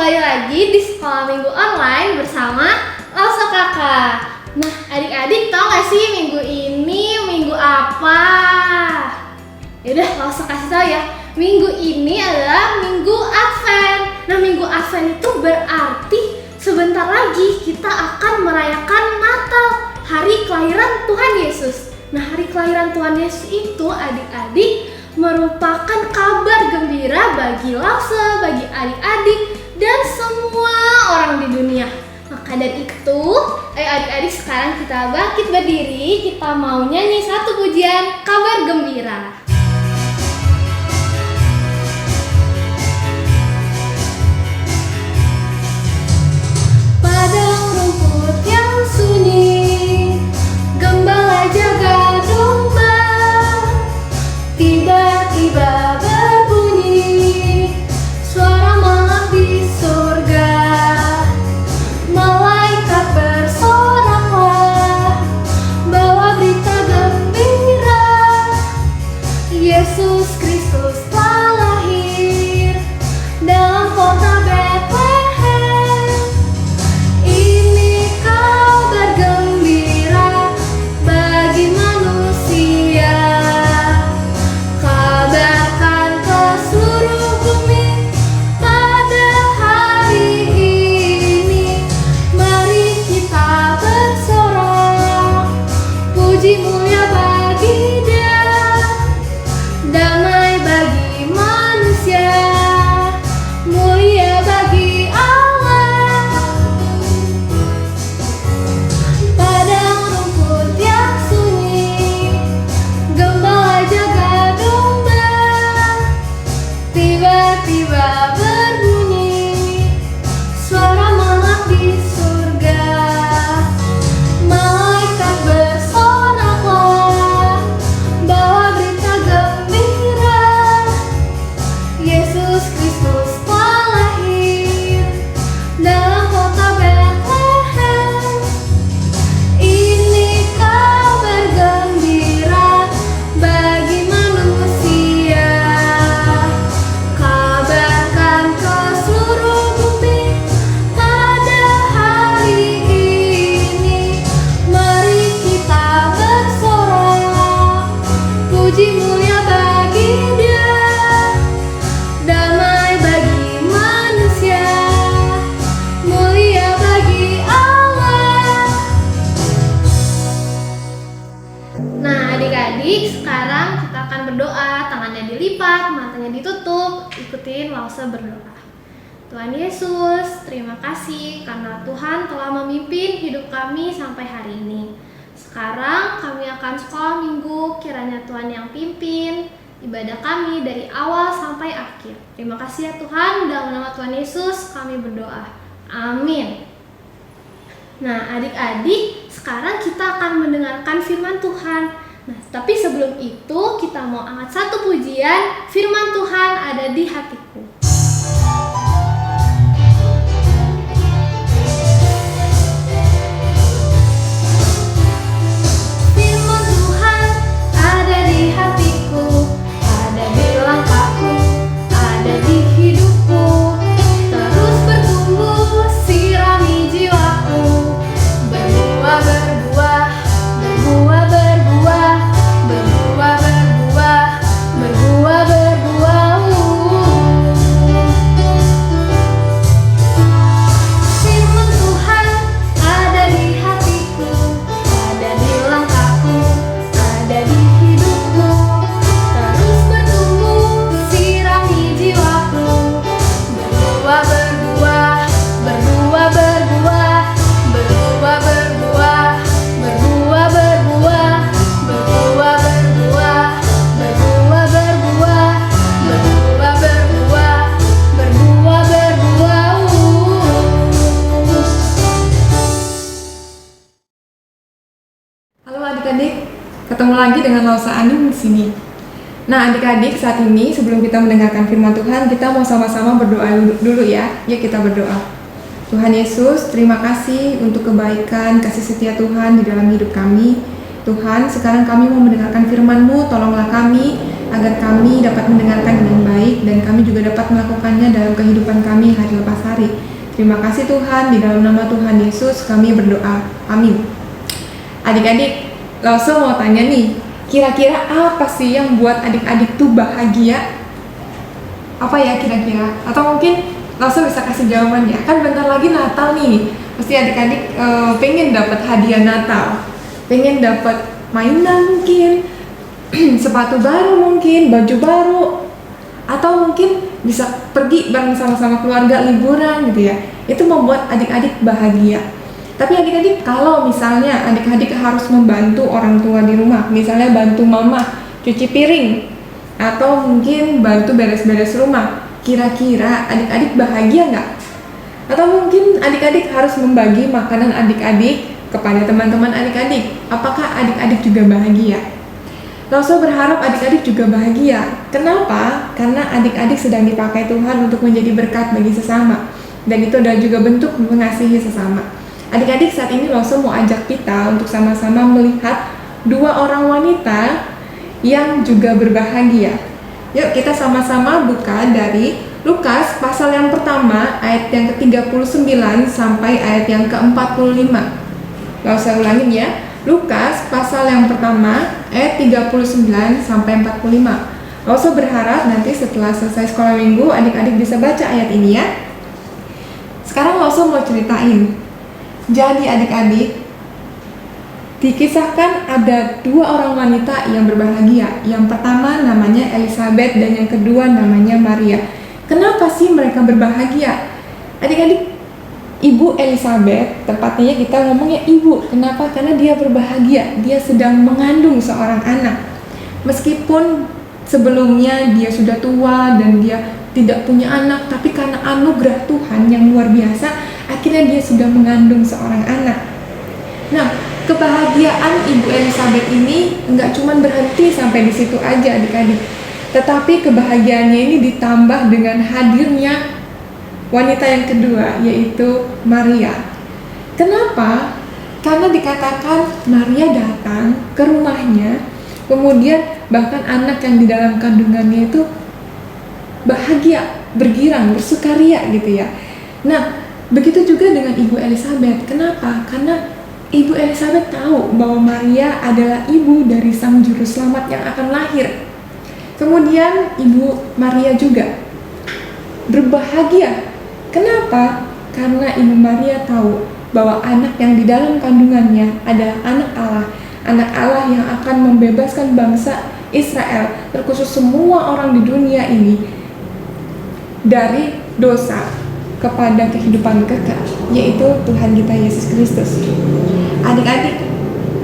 kembali lagi di Sekolah Minggu Online bersama Lausa Kakak. Nah, adik-adik tahu gak sih minggu ini minggu apa? Yaudah, Lausa kasih tahu ya. Minggu ini adalah Minggu Advent. Nah, Minggu Advent itu berarti sebentar lagi kita akan merayakan Natal, hari kelahiran Tuhan Yesus. Nah, hari kelahiran Tuhan Yesus itu adik-adik merupakan kabar gembira bagi Lausa, bagi adik-adik, dan semua orang di dunia. Maka dari itu, ayo adik-adik sekarang kita bangkit berdiri, kita mau nyanyi satu pujian kabar gembira. Padang rumput yang sunyi, gembala jaga domba, tiba-tiba berbunyi suara malam di surga. Malaikat bersoraklah, bawa berita gembira, Yesus Kristus telah lahir dalam kota Bethlehem. Ini kabar gembira bagi manusia. Kabarkan ke seluruh bumi pada hari ini. Mari kita bersorak, puji mulia bagi Dia, damai bagi manusia, mulia bagi Allah. Padang rumput yang sunyi, gembala jaga domba, tiba-tiba berbunyi suara malam di surga. Malaikat bersoraklah, bawa berita gembira, Yesus Kristus telah lahir dalam kota Bethlehem. Ini kabar gembira bagi manusia. Kabarkan ke seluruh bumi pada hari ini. Mari kita bersorak, puji mulia bagi Dia, damai bagi manusia, mulia bagi Allah. Nah, adik-adik, sekarang kita akan berdoa. Tangannya dilipat, matanya ditutup. Ikutin Lausa berdoa. Tuhan Yesus, terima kasih karena Tuhan telah memimpin hidup kami sampai hari ini. Sekarang kami akan sekolah minggu, kiranya Tuhan yang pimpin ibadah kami dari awal sampai akhir. Terima kasih ya Tuhan, dalam nama Tuhan Yesus kami berdoa. Amin. Nah, adik-adik, sekarang kita akan mendengarkan firman Tuhan. Nah, tapi sebelum itu kita mau angkat satu pujian. Firman Tuhan ada di hatiku. Firman Tuhan ada di hatiku, ada di langkahku, ada di hidupku. Terus bertumbuh, sirami jiwaku, berbuah, berbuah, berbuah, berbuah, berbuah, berbuah, berbuah, berbuah. Firman Tuhan ada di hatiku, ada di langkahku, ada di hidupku. Terus bertumbuh, sirami jiwaku, berbuah, berbuah, berbuah, berbuah, berbuah, berbuah, berbuah, berbuah, berbuah, berbuah, berbuah, berbuah, berbuah, berbuah, berbuah, berbuah. Halo adik-adik, ketemu lagi dengan Lausa Aning di sini. Nah adik-adik, saat ini sebelum kita mendengarkan firman Tuhan, kita mau sama-sama berdoa dulu ya. Yuk kita berdoa. Tuhan Yesus, terima kasih untuk kebaikan, kasih setia Tuhan di dalam hidup kami. Tuhan, sekarang kami mau mendengarkan firman-Mu, tolonglah kami agar kami dapat mendengarkan dengan baik dan kami juga dapat melakukannya dalam kehidupan kami hari lepas hari. Terima kasih Tuhan, di dalam nama Tuhan Yesus kami berdoa. Amin. Adik-adik, Lauso mau tanya nih, kira-kira apa sih yang buat adik-adik tuh bahagia? Apa ya kira-kira? Atau mungkin Lauso bisa kasih jawabannya. Kan bentar lagi Natal nih. Pasti adik-adik pengen dapat hadiah Natal, pengen dapat mainan mungkin, sepatu baru mungkin, baju baru, atau mungkin bisa pergi bareng sama-sama keluarga liburan gitu ya. Itu membuat adik-adik bahagia. Tapi adik-adik, kalau misalnya adik-adik harus membantu orang tua di rumah, misalnya bantu mama cuci piring, atau mungkin bantu beres-beres rumah, kira-kira adik-adik bahagia nggak? Atau mungkin adik-adik harus membagi makanan adik-adik kepada teman-teman adik-adik, apakah adik-adik juga bahagia? Lauso berharap adik-adik juga bahagia. Kenapa? Karena adik-adik sedang dipakai Tuhan untuk menjadi berkat bagi sesama, dan itu adalah juga bentuk mengasihi sesama. Adik-adik, saat ini Lauso mau ajak kita untuk sama-sama melihat dua orang wanita yang juga berbahagia. Yuk kita sama-sama buka dari Lukas pasal yang pertama ayat yang ke-39 sampai ayat yang ke-45. Lauso ulangin ya. Lukas pasal yang pertama ayat 39 sampai 45. Lauso berharap nanti setelah selesai sekolah minggu adik-adik bisa baca ayat ini ya. Sekarang Lauso mau ceritain. Jadi adik-adik, dikisahkan ada dua orang wanita yang berbahagia. Yang pertama namanya Elizabeth dan yang kedua namanya Maria. Kenapa sih mereka berbahagia? Adik-adik, Ibu Elizabeth, tepatnya kita ngomongnya ibu. Kenapa? Karena dia berbahagia. Dia sedang mengandung seorang anak. Meskipun sebelumnya dia sudah tua dan dia tidak punya anak, tapi karena anugerah Tuhan yang luar biasa, akhirnya dia sudah mengandung seorang anak. Nah, kebahagiaan Ibu Elizabeth ini nggak cuma berhenti sampai di situ aja adik-adik, tetapi kebahagiaannya ini ditambah dengan hadirnya wanita yang kedua, yaitu Maria. Kenapa? Karena dikatakan Maria datang ke rumahnya, kemudian bahkan anak yang di dalam kandungannya itu bahagia, bergirang, bersukaria gitu ya. Nah, begitu juga dengan Ibu Elizabeth. Kenapa? Karena Ibu Elizabeth tahu bahwa Maria adalah ibu dari Sang Juru Selamat yang akan lahir. Kemudian Ibu Maria juga berbahagia. Kenapa? Karena Ibu Maria tahu bahwa anak yang di dalam kandungannya adalah anak Allah yang akan membebaskan bangsa Israel, terkhusus semua orang di dunia ini, dari dosa kepada kehidupan kekal, yaitu Tuhan kita Yesus Kristus. Adik-adik,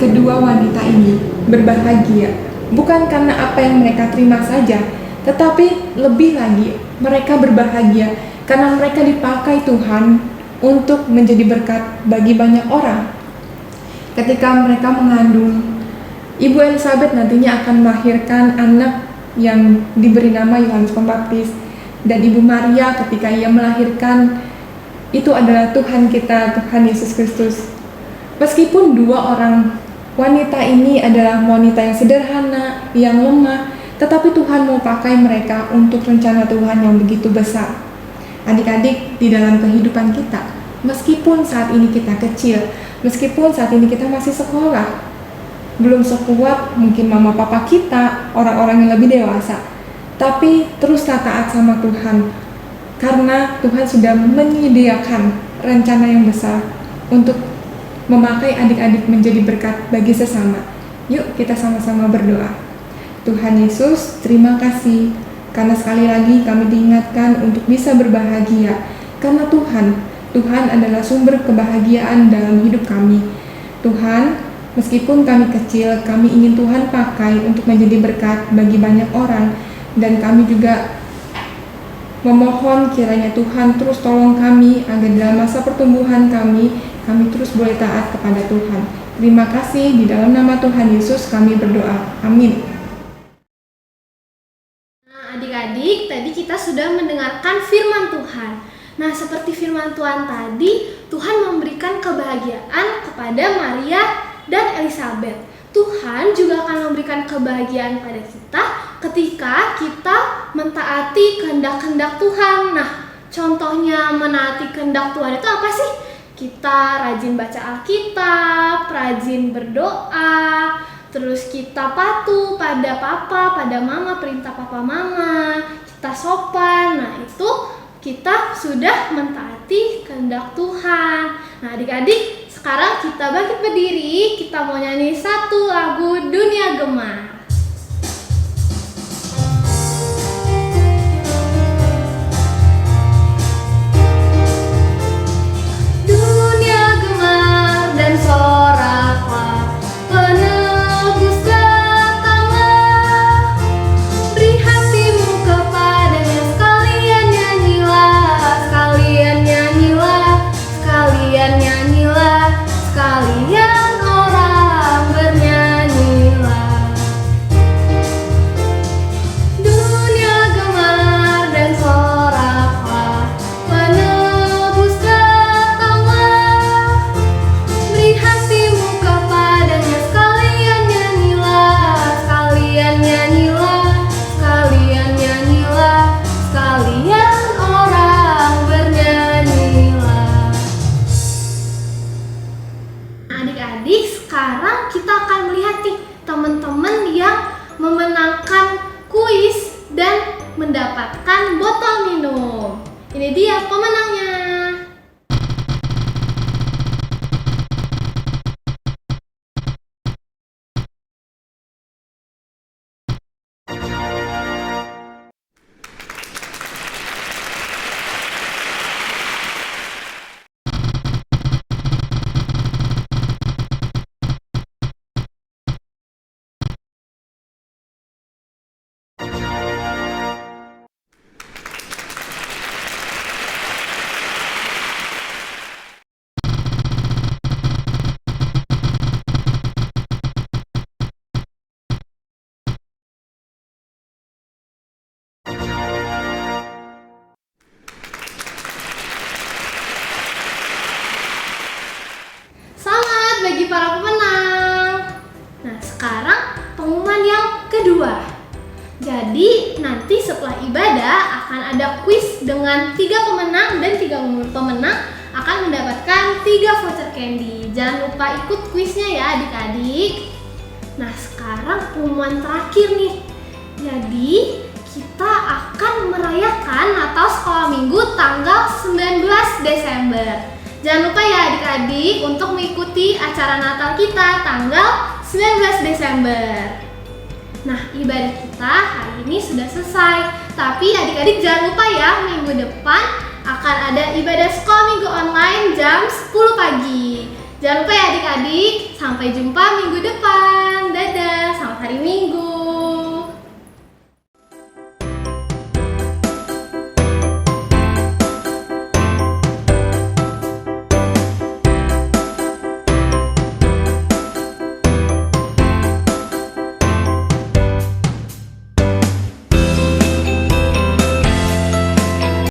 kedua wanita ini berbahagia bukan karena apa yang mereka terima saja, tetapi lebih lagi mereka berbahagia karena mereka dipakai Tuhan untuk menjadi berkat bagi banyak orang. Ketika mereka mengandung, Ibu Elizabeth nantinya akan melahirkan anak yang diberi nama Yohanes Pembaptis. Dan Ibu Maria ketika ia melahirkan, itu adalah Tuhan kita, Tuhan Yesus Kristus. Meskipun dua orang wanita ini adalah wanita yang sederhana, yang lemah, tetapi Tuhan mau pakai mereka untuk rencana Tuhan yang begitu besar. Adik-adik, di dalam kehidupan kita, meskipun saat ini kita kecil, meskipun saat ini kita masih sekolah, belum sekuat mungkin mama papa kita, orang-orang yang lebih dewasa, tapi teruslah taat sama Tuhan, karena Tuhan sudah menyediakan rencana yang besar untuk memakai adik-adik menjadi berkat bagi sesama. Yuk kita sama-sama berdoa. Tuhan Yesus, terima kasih karena sekali lagi kami diingatkan untuk bisa berbahagia, karena Tuhan adalah sumber kebahagiaan dalam hidup kami. Tuhan, meskipun kami kecil, kami ingin Tuhan pakai untuk menjadi berkat bagi banyak orang. Dan kami juga memohon kiranya Tuhan terus tolong kami agar dalam masa pertumbuhan kami terus boleh taat kepada Tuhan. Terima kasih, di dalam nama Tuhan Yesus kami berdoa. Amin. Nah, adik-adik, tadi kita sudah mendengarkan firman Tuhan. Nah, seperti firman Tuhan tadi, Tuhan memberikan kebahagiaan kepada Maria dan Elizabeth. Tuhan juga akan memberikan kebahagiaan pada kita ketika kita mentaati kehendak-kehendak Tuhan. Nah, contohnya menaati kehendak Tuhan itu apa sih? Kita rajin baca Alkitab, rajin berdoa, terus kita patuh pada papa, pada mama, perintah papa mama, kita sopan. Nah, itu kita sudah mentaati kehendak Tuhan. Nah, adik-adik, sekarang kita bangkit berdiri, kita mau nyanyi satu lagu Dunia Gemar. Dunia gemar dan soraklah, penebus datanglah. Beri hatimu kepadanya, sekalian nyanyilah, sekalian nyanyilah, sekalian nyanyilah, sekalian orang bernyanyilah. Dunia gemar dan soraklah, penebus datanglah. Beri hatimu kepadanya, sekalian nyanyilah, sekalian nyanyilah, sekalian nyanyilah, sekalian orang bernyanyilah. Adik-adik, sekarang kita akan melihat nih teman-teman yang memenangkan kuis dan mendapatkan botol minum. Ini dia pemenangnya. Selamat bagi para pemenang. Nah, sekarang pengumuman yang kedua. Jadi nanti setelah ibadah akan ada kuis dengan 3 pemenang dan 3 pemenang akan mendapatkan 3 voucher candy. Jangan lupa ikut kuisnya ya adik-adik. Nah, sekarang pengumuman terakhir nih. Jadi kita akan merayakan Natal Sekolah Minggu tanggal 19 Desember. Jangan lupa ya adik-adik untuk mengikuti acara Natal kita tanggal 19 Desember. Nah, ibadah kita hari ini sudah selesai. Tapi adik-adik jangan lupa ya, minggu depan akan ada ibadah sekolah minggu online jam 10 pagi. Jangan lupa ya adik-adik, sampai jumpa minggu depan.